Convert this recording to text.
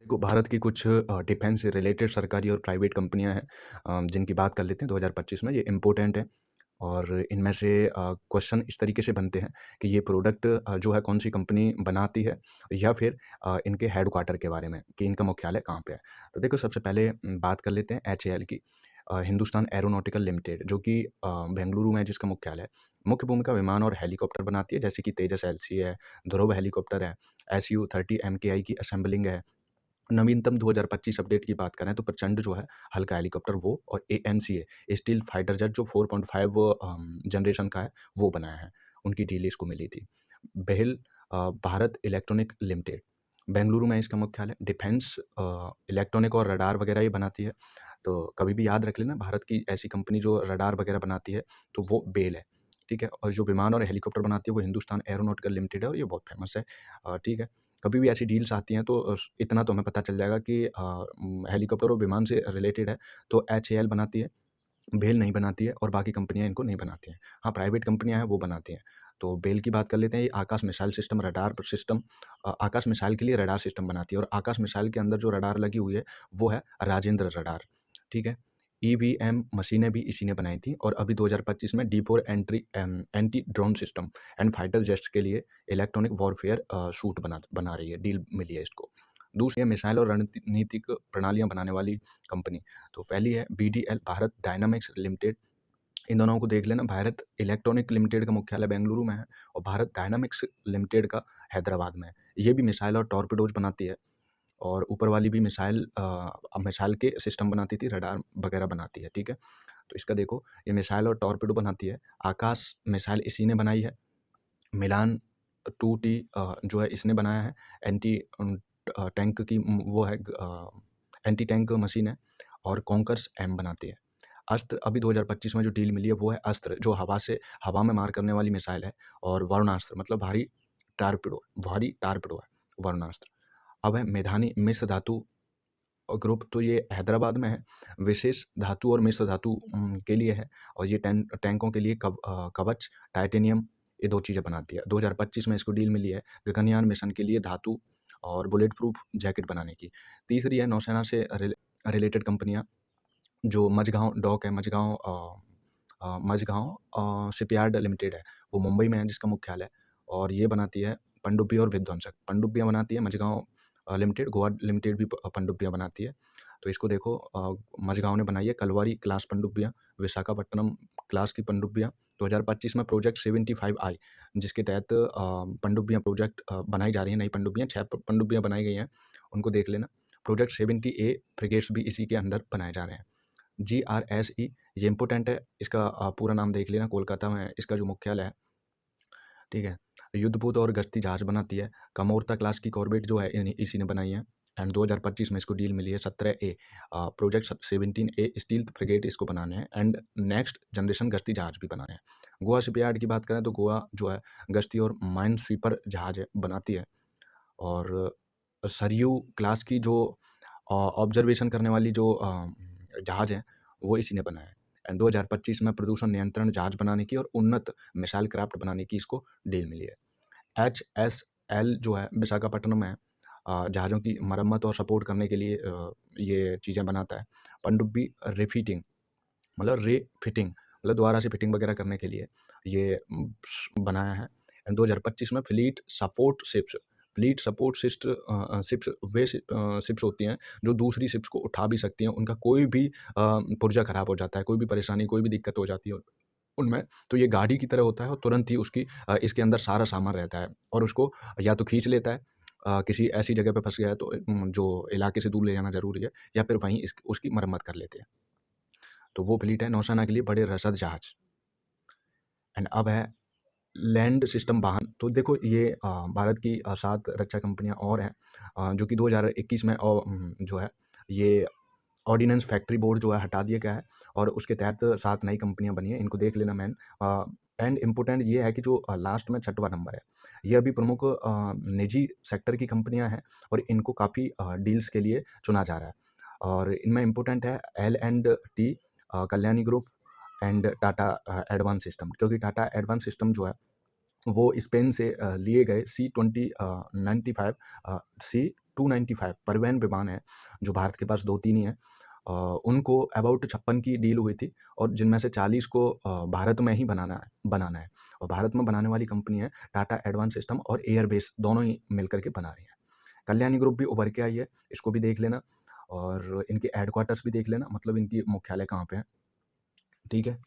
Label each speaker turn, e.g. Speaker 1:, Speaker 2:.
Speaker 1: देखो, भारत की कुछ डिफेंस से रिलेटेड सरकारी और प्राइवेट कंपनियां हैं, जिनकी बात कर लेते हैं 2025 में। ये इम्पोर्टेंट है और इनमें से क्वेश्चन इस तरीके से बनते हैं कि ये प्रोडक्ट जो है कौन सी कंपनी बनाती है, या फिर इनके हेड क्वार्टर के बारे में कि इनका मुख्यालय कहाँ पे है। तो देखो, सबसे पहले बात कर लेते हैं HAL की, हिंदुस्तान एरोनॉटिकल लिमिटेड, जो कि बेंगलुरु में है, जिसका मुख्यालय है। मुख्य भूमिका विमान और हेलीकॉप्टर बनाती है, जैसे कि तेजस LC है, ध्रुव हेलीकॉप्टर है, SU-30 MKI की असेंबलिंग है। नवीनतम 2025 अपडेट की बात करें तो प्रचंड जो है हल्का हेलीकॉप्टर वो, और AMCA स्टील फाइटर जेट जो 4.5 जनरेशन का है वो बनाया है। उनकी डील इसको मिली थी। बेहिल भारत इलेक्ट्रॉनिक लिमिटेड, बेंगलुरु में इसका मुख्यालय। डिफेंस इलेक्ट्रॉनिक और रडार वगैरह ये बनाती है। तो कभी भी याद रख लेना, भारत की ऐसी कंपनी जो रडार वगैरह बनाती है तो वो बेल है। ठीक है। और जो विमान और हेलीकॉप्टर बनाती है वो हिंदुस्तान एरोनॉटिकल लिमिटेड है, और ये बहुत फेमस है। ठीक है। कभी भी ऐसी डील्स आती हैं तो इतना तो हमें पता चल जाएगा कि हेलीकॉप्टर और विमान से रिलेटेड है तो HAL बनाती है, बेल नहीं बनाती है, और बाकी कंपनियां इनको नहीं बनाती हैं। हाँ, प्राइवेट कंपनियां हैं वो बनाती हैं। तो बेल की बात कर लेते हैं। ये आकाश मिसाइल सिस्टम, रडार सिस्टम, आकाश मिसाइल के लिए रडार सिस्टम बनाती है, और आकाश मिसाइल के अंदर जो रडार लगी हुई है वो है राजेंद्र रडार। ठीक है। EVM मशीनें भी इसी ने बनाई थी, और अभी 2025 में D4 anti drone system and fighter jets के लिए इलेक्ट्रॉनिक वॉरफेयर सूट बना रही है, डील मिली है इसको। दूसरी है मिसाइल और रणनीतिक प्रणालियां बनाने वाली कंपनी। तो पहली है BDL, भारत डायनामिक्स लिमिटेड। इन दोनों को देख लेना। भारत इलेक्ट्रॉनिक लिमिटेड का मुख्यालय बेंगलुरु में है, और भारत डायनामिक्स लिमिटेड का हैदराबाद में है। ये भी मिसाइल और टॉर्पिडोज बनाती है, और ऊपर वाली भी मिसाइल के सिस्टम बनाती थी, रडार वगैरह बनाती है। ठीक है। तो इसका देखो, ये मिसाइल और टॉर्पिडो बनाती है। आकाश मिसाइल इसी ने बनाई है। मिलान 2T जो है इसने बनाया है। एंटी टैंक की वो है, एंटी टैंक मशीन है। और कॉन्कर्स M बनाती है। अस्त्र, अभी 2025 में जो डील मिली है वो है अस्त्र, जो हवा में मार करने वाली मिसाइल है। और वरुणास्त्र मतलब भारी टारपीडो है वरुणास्त्र। अब है मेधानी मिश्र धातु ग्रुप, तो ये हैदराबाद में है। विशेष धातु और मिश्र धातु के लिए है, और ये टैंकों के लिए कवच, टाइटेनियम, ये दो चीज़ें बनाती है। 2025 में इसको डील मिली है गगनयान मिशन के लिए धातु और बुलेट प्रूफ जैकेट बनाने की। तीसरी है नौसेना से रिलेटेड कंपनियाँ, जो मझगांव डॉक है, मझगांव शिपयार्ड लिमिटेड है, वो मुंबई में है, जिसका मुख्यालय। और ये बनाती है पनडुब्बी और विध्वंसक। पनडुब्बियाँ बनाती है मझगांव लिमिटेड। गोवा लिमिटेड भी पनडुब्बियाँ बनाती है। तो इसको देखो, मझगांव ने बनाई है कलवारी क्लास पनडुब्बियाँ, विशाखापट्टनम क्लास की पनडुब्बियाँ। 2025 में प्रोजेक्ट 75I, जिसके तहत पनडुब्बियाँ प्रोजेक्ट बनाई जा रही हैं। नई पनडुब्बियाँ 6 पनडुब्बियाँ बनाई गई हैं, उनको देख लेना। प्रोजेक्ट 70A फ्रिगेट्स भी इसी के अंदर बनाए जा रहे हैं। GRSE, ये इंपॉर्टेंट है, इसका पूरा नाम देख लेना। कोलकाता में इसका जो मुख्यालय है। ठीक है। युद्धपोत और गश्ती जहाज बनाती है। कमोरता क्लास की कॉर्बेट जो है इसी ने बनाई है। एंड 2025 में इसको डील मिली है 17A। Project 17A steel frigate इसको बनाने हैं, एंड नेक्स्ट जनरेशन गश्ती जहाज भी बनाने हैं। गोवा शिपयार्ड की बात करें तो गोवा जो है गश्ती और माइन स्वीपर जहाज बनाती है। और सरयू क्लास की जो ऑब्जर्वेशन करने वाली जो जहाज हैं वो इसी ने बनाया है। एंड 2025 में प्रदूषण नियंत्रण जहाज बनाने की और उन्नत मिसाइल क्राफ्ट बनाने की इसको डील मिली है। HSL जो है विशाखापट्टनम में है, जहाज़ों की मरम्मत और सपोर्ट करने के लिए ये चीज़ें बनाता है। पनडुब्बी रे फिटिंग मतलब दोबारा से फिटिंग वगैरह करने के लिए ये बनाया है। एंड 2025 में फ्लीट सपोर्ट शिप्स वे शिप्स होती हैं जो दूसरी शिप्स को उठा भी सकती हैं। उनका कोई भी पुर्जा खराब हो जाता है, कोई भी परेशानी, कोई भी दिक्कत हो जाती है उनमें, तो ये गाड़ी की तरह होता है, और तुरंत ही इसके अंदर सारा सामान रहता है, और उसको या तो खींच लेता है, किसी ऐसी जगह पे फंस गया है तो जो इलाके से दूर ले जाना ज़रूरी है, या फिर वहीं उसकी मरम्मत कर लेते हैं। तो वो फ्लीट है नौसेना के लिए बड़े रसद जहाज। एंड अब है लैंड सिस्टम वाहन। तो देखो, ये भारत की 7 रक्षा कंपनियां और हैं, जो कि 2021 में जो है ये ऑर्डिनेंस फैक्ट्री बोर्ड जो है हटा दिया गया है, और उसके तहत 7 नई कंपनियां बनी हैं। इनको देख लेना मैन। एंड इम्पोर्टेंट ये है कि जो लास्ट में 6वां नंबर है, ये अभी प्रमुख निजी सेक्टर की कंपनियां हैं, और इनको काफ़ी डील्स के लिए चुना जा रहा है। और इनमें इम्पोर्टेंट है L&T, Kalyani group, and Tata advance system, क्योंकि टाटा एडवांस सिस्टम जो है वो स्पेन से लिए गए C-295 C-295 परिवहन विमान है, जो भारत के पास 2-3 ही हैं। उनको अबाउट 56 की डील हुई थी और जिनमें से 40 को भारत में ही बनाना है और भारत में बनाने वाली कंपनी है टाटा एडवांस सिस्टम और एयरबेस, दोनों ही मिलकर के बना रही हैं। कल्याणी ग्रुप भी उभर के आई है, इसको भी देख लेना और इनके हेडक्वार्टर्स भी देख लेना, मतलब इनकी मुख्यालय कहाँ पे है, ठीक है?